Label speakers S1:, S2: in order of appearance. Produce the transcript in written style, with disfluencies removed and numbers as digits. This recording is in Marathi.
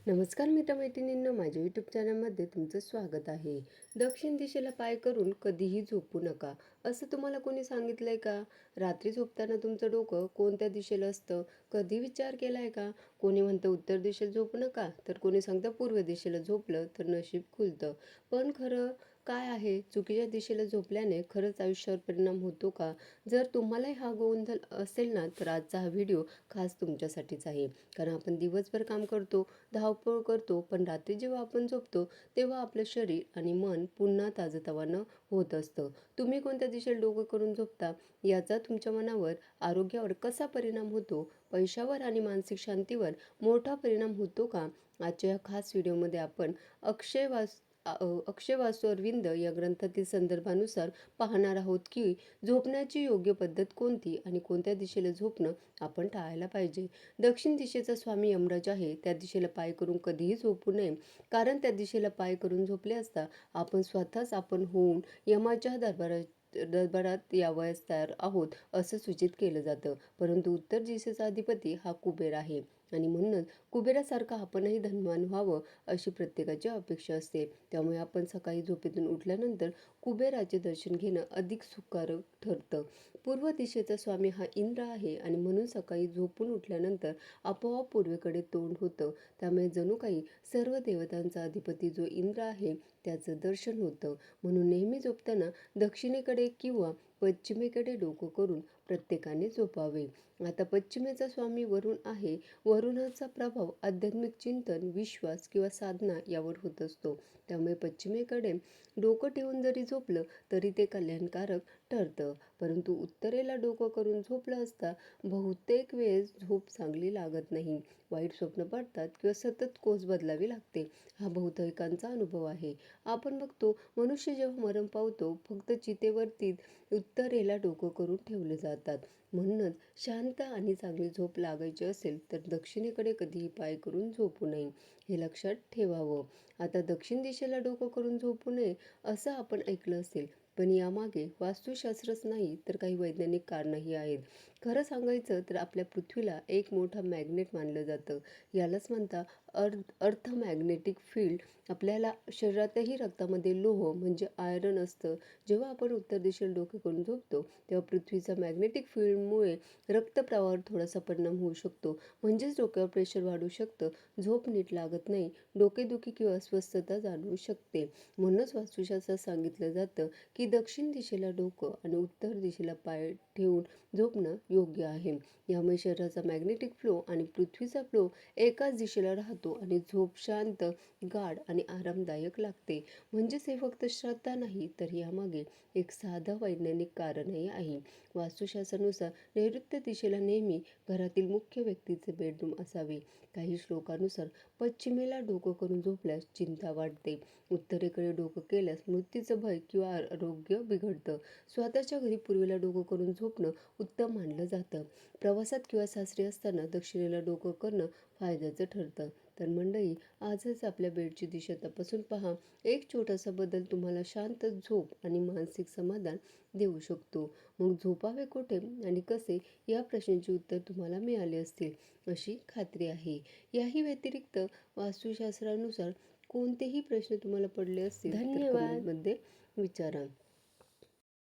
S1: नमस्कार मित्रमैत्रिणींनो, माझ्या यूट्यूब चॅनलमध्ये तुमचं स्वागत आहे. दक्षिण दिशेला पाय करून कधीही झोपू नका, असं तुम्हाला कोणी सांगितलंय का? रात्री झोपताना तुमचं डोकं कोणत्या दिशेला असतं, कधी विचार केलाय का? कोणी म्हणतं उत्तर दिशेला झोपू नका, तर कोणी सांगतं पूर्व दिशेला झोपलं तर नशीब खुलतं. पण खरं काय आहे? चुकीच्या दिशेला झोपल्याने खरंच आयुष्यावर परिणाम होतो का? जर तुम्हालाही हा गोंधळ असेल ना, तर आजचा हा व्हिडिओ खास तुमच्यासाठीच आहे. कारण आपण दिवसभर काम करतो, धावपळ करतो, पण रात्री जेव्हा आपण झोपतो तेव्हा आपलं शरीर आणि मन पुन्हा ताजंतवानं होत असतं. तुम्ही कोणत्या दिशेला डोकं करून झोपता याचा तुमच्या मनावर, आरोग्यावर कसा परिणाम होतो, पैशावर आणि मानसिक शांतीवर मोठा परिणाम होतो का? आजच्या या खास व्हिडिओमध्ये आपण अक्षय वास्तू अरविंद या ग्रंथातील संदर्भानुसार पाहणार आहोत की झोपण्याची योग्य पद्धत कोणती आणि कोणत्या दिशेला झोपणं आपण टाळायला पाहिजे. दक्षिण दिशेचा स्वामी यमराज आहे, त्या दिशेला पाय करून कधीही झोपू नये. कारण त्या दिशेला पाय करून झोपले असता आपण स्वतःच आपण होऊन यमाच्या दरबारात यावयास तयार आहोत असं सूचित केलं जातं. परंतु उत्तर दिशेचा अधिपती हा कुबेर आहे आणि म्हणूनच कुबेरासारखं आपणही धनवान व्हावं अशी प्रत्येकाची अपेक्षा असते. त्यामुळे आपण सकाळी झोपेतून उठल्यानंतर कुबेराचे दर्शन घेणं अधिक सुखकारक ठरतं. पूर्व दिशेचा स्वामी हा इंद्र आहे आणि म्हणून सकाळी झोपून उठल्यानंतर आपोआप पूर्वेकडे तोंड होतं. त्यामुळे जणू काही सर्व देवतांचा अधिपती जो इंद्र आहे त्याचं दर्शन होतं. म्हणून नेहमी झोपताना दक्षिणेकडे किंवा पश्चिमेकडे डोकं करून प्रत्येकाने झोपावे. आता पश्चिमेचा स्वामी वरुण आहे. वरुणाचा प्रभाव आध्यात्मिक चिंतन, विश्वास किंवा साधना यावर होत असतो. त्यामुळे पश्चिमेकडे डोकं ठेवून जरी झोपलं तरी ते कल्याणकारक ठरतं. परंतु उत्तरेला डोकं करून झोपलं असता बहुतेक वेळेस झोप चांगली लागत नाही. वाईट स्वप्न पडतात किंवा सतत कोस बदलावी लागते. हा बहुतेकांचा अनुभव आहे. आपण बघतो, मनुष्य जेव्हा मरण पावतो फक्त चितेवरती उत्तरेला डोकं करून ठेवले जातात. म्हणूनच शांत आणि चांगली झोप लागायची असेल तर दक्षिणेकडे कधीही पाय करून झोपू नये, हे लक्षात ठेवावं. आता दक्षिण दिशेला डोकं करून झोपू नये असं आपण ऐकलं असेल, पण यामागे वास्तुशास्त्रच नाही तर काही वैज्ञानिक कारणंही आहेत. खरं सांगायचं तर आपल्या पृथ्वीला एक मोठं मॅग्नेट मानलं जातं. यालाच म्हणता अर्थ मॅग्नेटिक फील्ड. आपल्याला शरीरातही रक्तामध्ये लोह म्हणजे आयरन असतं. जेव्हा आपण उत्तर दिशेला डोके करून झोपतो तेव्हा पृथ्वीचा मॅग्नेटिक फील्डमुळे रक्तप्रवाहावर थोडासा परिणाम होऊ शकतो. म्हणजेच डोक्यावर प्रेशर वाढू शकतं, झोप नीट लागत नाही, डोकेदुखी किंवा अस्वस्थता जाणवू शकते. म्हणूनच वास्तुशास्त्रात सांगितलं जातं की दक्षिण दिशेला डोकं आणि उत्तर दिशेला पाय ठेवून झोपणं योग्य आहे. यामुळे शरीराचा मॅग्नेटिक फ्लो आणि पृथ्वीचा फ्लो एकाच दिशेला राहतो आणि झोप शांत, गाढ आणि आरामदायक लागते. म्हणजेच हे फक्त श्रद्धा नाही तर यामागे एक साधं वैज्ञानिक कारणही आहे. वास्तुशास्त्रानुसार नैऋत्य दिशेला नेहमी घरातील मुख्य व्यक्तीचे बेडरूम असावे. काही श्लोकानुसार पश्चिमेला डोकं करून झोपल्यास चिंता वाढते. उत्तरेकडे डोकं केल्यास मृत्यूचं भय किंवा आरोग्य बिघडतं. स्वतःच्या घरी पूर्वेला डोकं करून झोपणं उत्तम मानलं जातं. प्रवासात किंवा सासरी असताना दक्षिणेला डोकं करणं फायद्याचं ठरतं. तर मंडळी, आजच आपल्या बेडची दिशा तपासून पहा. एक छोटासा बदल तुम्हाला शांत झोप आणि मानसिक समाधान देऊ शकतो. मग झोपावे कुठे आणि कसे या प्रश्नांची उत्तर तुम्हाला मिळाली असतील अशी खात्री आहे. याही व्यतिरिक्त वास्तुशास्त्रानुसार कोणतेही प्रश्न तुम्हाला पडले असतील तर
S2: धन्यवाद.
S1: कमेंटमध्ये विचारा.